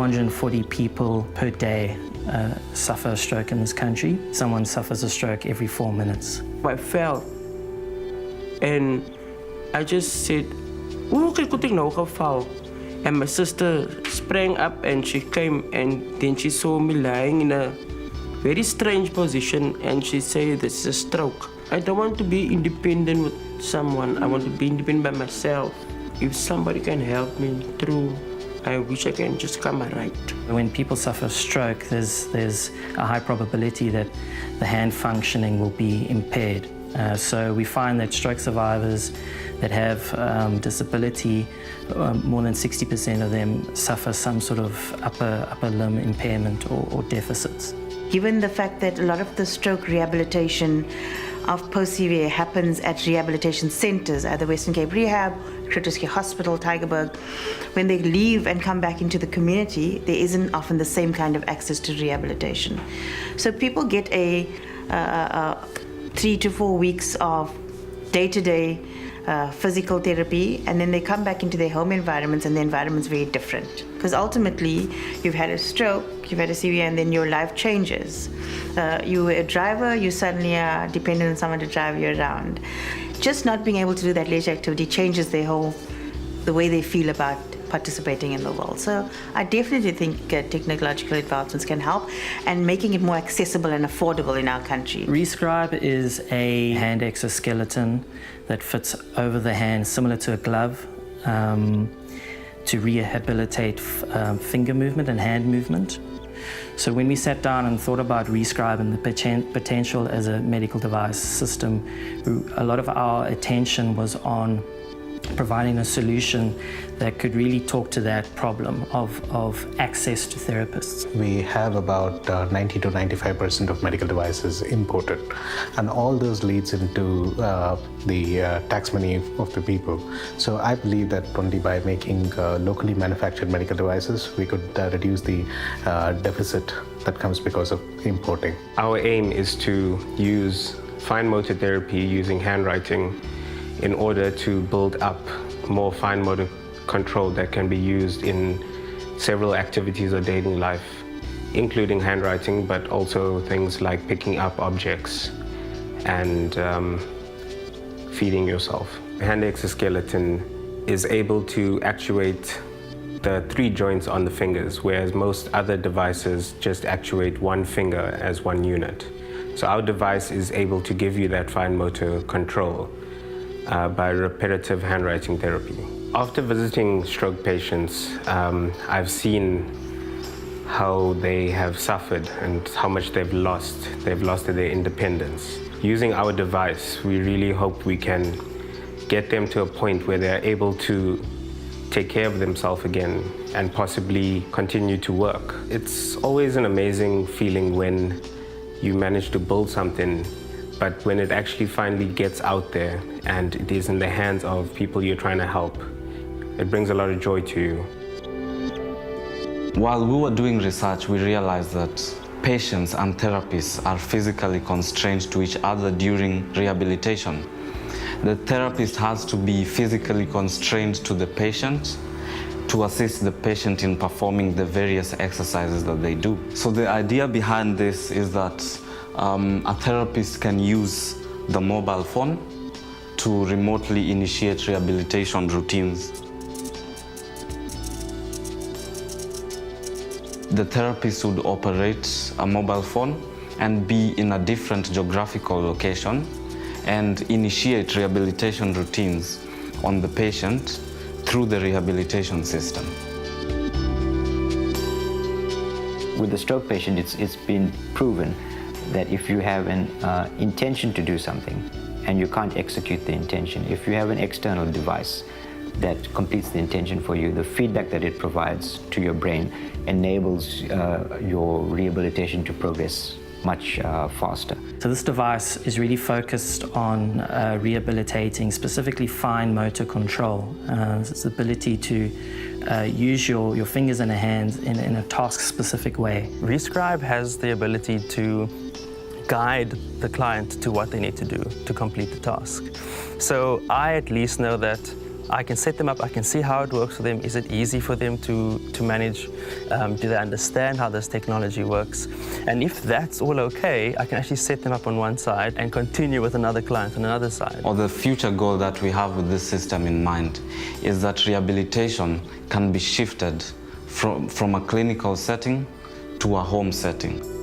440 people per day suffer a stroke in this country. Someone suffers a stroke every 4 minutes. I fell and I just said, "Hoe could I nou geval?" And my sister sprang up and she came and then she saw me lying in a very strange position and she said, "This is a stroke." I don't want to be independent with someone. I want to be independent by myself. If somebody can help me through, I wish I can just come right. When people suffer a stroke, there's a high probability that the hand functioning will be impaired. So we find that stroke survivors that have disability, more than 60% of them suffer some sort of upper limb impairment or deficits. Given the fact that a lot of the stroke rehabilitation of post-CVA happens at rehabilitation centres, either Western Cape Rehab, Groote Hospital, Tygerberg, when they leave and come back into the community, there isn't often the same kind of access to rehabilitation. So people get a 3 to 4 weeks of day-to-day physical therapy, and then they come back into their home environments, and the environment's very different. Because ultimately, you've had a stroke, you've had a CVA, and then your life changes. You were a driver, you suddenly are dependent on someone to drive you around. Just not being able to do that leisure activity changes the way they feel about participating in the world. So I definitely think technological advancements can help, and making it more accessible and affordable in our country. reScribe is a hand exoskeleton that fits over the hand, similar to a glove, to rehabilitate finger movement and hand movement. So when we sat down and thought about reScribe and the potential as a medical device system, a lot of our attention was on providing a solution that could really talk to that problem of access to therapists. We have about 90 to 95% of medical devices imported, and all those leads into the tax money of the people. So I believe that only by making locally manufactured medical devices, we could reduce the deficit that comes because of importing. Our aim is to use fine motor therapy using handwriting in order to build up more fine motor control that can be used in several activities of daily life, including handwriting, but also things like picking up objects and feeding yourself. The hand exoskeleton is able to actuate the 3 joints on the fingers, whereas most other devices just actuate one finger as one unit. So our device is able to give you that fine motor control by repetitive handwriting therapy. After visiting stroke patients, I've seen how they have suffered and how much they've lost. They've lost their independence. Using our device, we really hope we can get them to a point where they're able to take care of themselves again and possibly continue to work. It's always an amazing feeling when you manage to build something, but when it actually finally gets out there and it is in the hands of people you're trying to help, it brings a lot of joy to you. While we were doing research, we realized that patients and therapists are physically constrained to each other during rehabilitation. The therapist has to be physically constrained to the patient to assist the patient in performing the various exercises that they do. So the idea behind this is that a therapist can use the mobile phone to remotely initiate rehabilitation routines. The therapist would operate a mobile phone and be in a different geographical location and initiate rehabilitation routines on the patient through the rehabilitation system. With the stroke patient, it's been proven that if you have an intention to do something and you can't execute the intention, if you have an external device that completes the intention for you, the feedback that it provides to your brain enables your rehabilitation to progress much faster. So this device is really focused on rehabilitating specifically fine motor control. It's the ability to use your fingers and hands in a task-specific way. reScribe has the ability to guide the client to what they need to do to complete the task. So I at least know that I can set them up, I can see how it works for them. Is it easy for them to manage? Do they understand how this technology works? And if that's all okay, I can actually set them up on one side and continue with another client on another side. Or the future goal that we have with this system in mind is that rehabilitation can be shifted from a clinical setting to a home setting.